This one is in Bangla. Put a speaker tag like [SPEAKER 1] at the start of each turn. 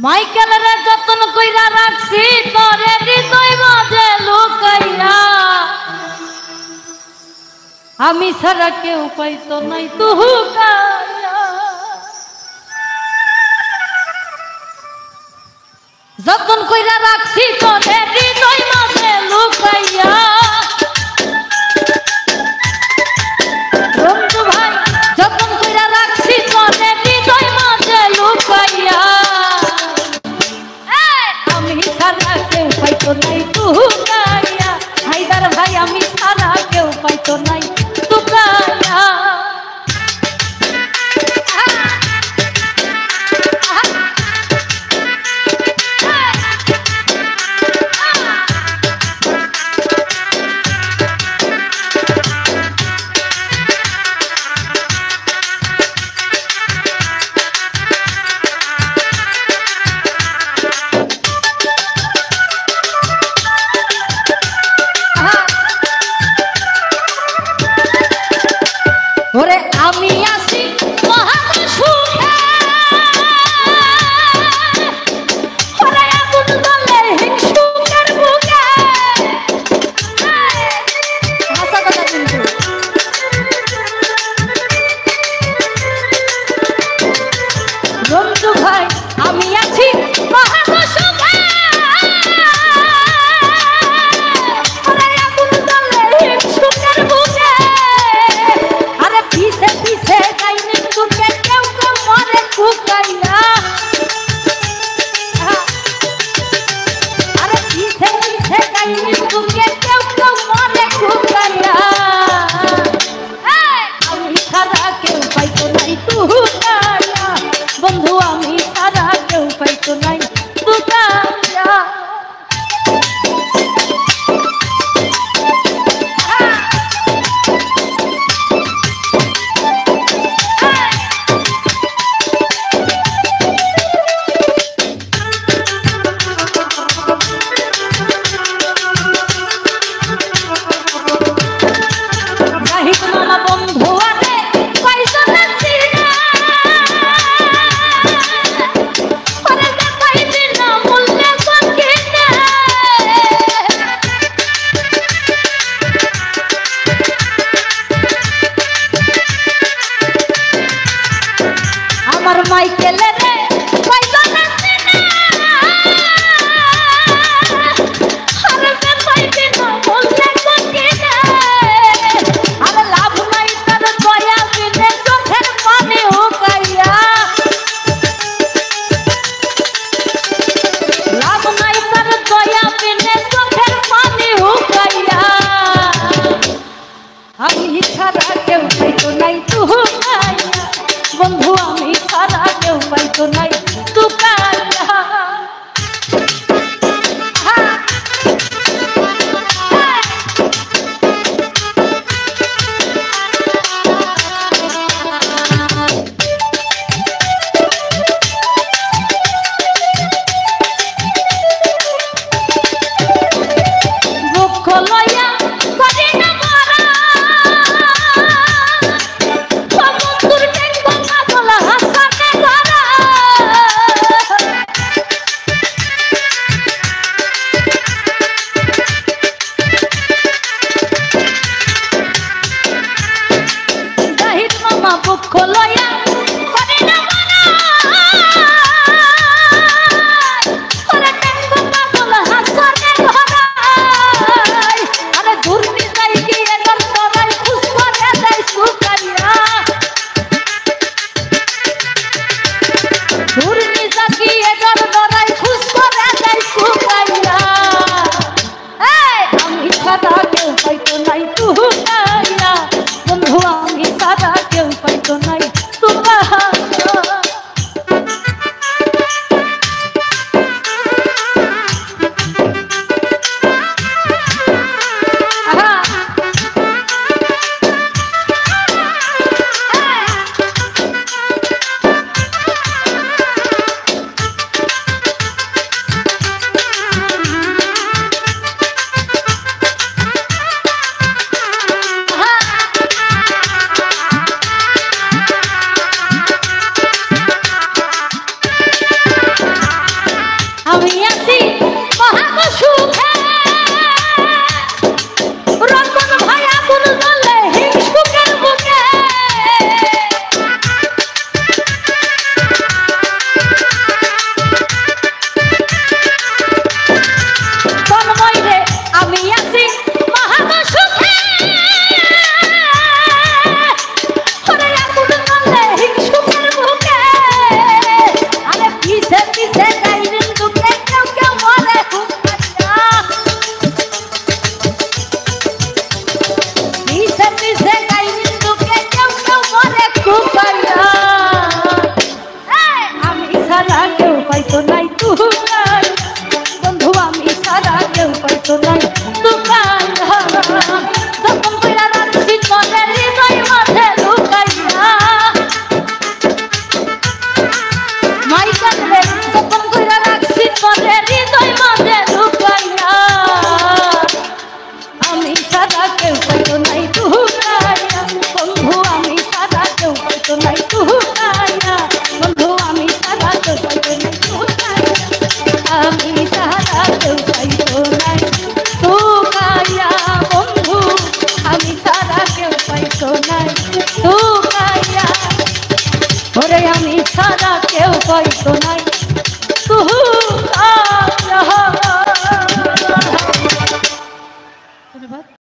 [SPEAKER 1] মাইকেলের যতন কইরা রাখছি তোরে হৃদয় মাঝে লুকাইয়া, আমি ছাড়া কেউ পাইতো নাই তুহুকাইয়া। যতন কইরা রাখছি তোরে হৃদয় মাঝে লুকাইয়া, বন্ধু ভাই যতন কইরা রাখছি তোরে হৃদয় মাঝে লুকাইয়া, আমি ছাড়া কেউ পাইতো নাই তুহুকাইয়া। হায়দার ভাই আমি ছাড়া কেউ পাইতো নাই তুকাইয়া। ওরে আমি আছি মহান সুখে, ওরে আগুন জ্বলে হিংসুকের বুকে। ভাষা কথা কিন্তু বন্ধু ভাই আমি আছি মহান সুখে, ওরে আগুন জ্বলে হিংসুকের বুকে। পিছে পিছে গাইনি তুকে কেউ কেউ মরে কুকাইয়া, আরে পিছে পিছে গাইনি তুকে কেউ কেউ মরে কুকাইয়া। আমি ছাড়া কেউ পাইতো নাই তুকাইয়া, বন্ধু আমি ছাড়া কেউ পাইতো নাই তুকাইয়া। আমার মাইকেলে রে পাইতো না চিনা, আরে বে পাইবি না বললে কোকিনা। আরে লাভ নাই তার দয়া বিনে চোখের পানি হুকাইয়া, লাভ নাই তার দয়া বিনে চোখের পানি হুকাইয়া। আমি ছাড়া কেউ পাইতো নাই তুহুকাইয়া, বন্ধু আমি ছাড়া কেউ পাইতো নাই তুকাইয়া। দুঃখ লইয়া করি না মরা, বন্ধুর দেখবো পাগলা হাসানে ধরা। জাহিদ মামা দুঃখ লইয়া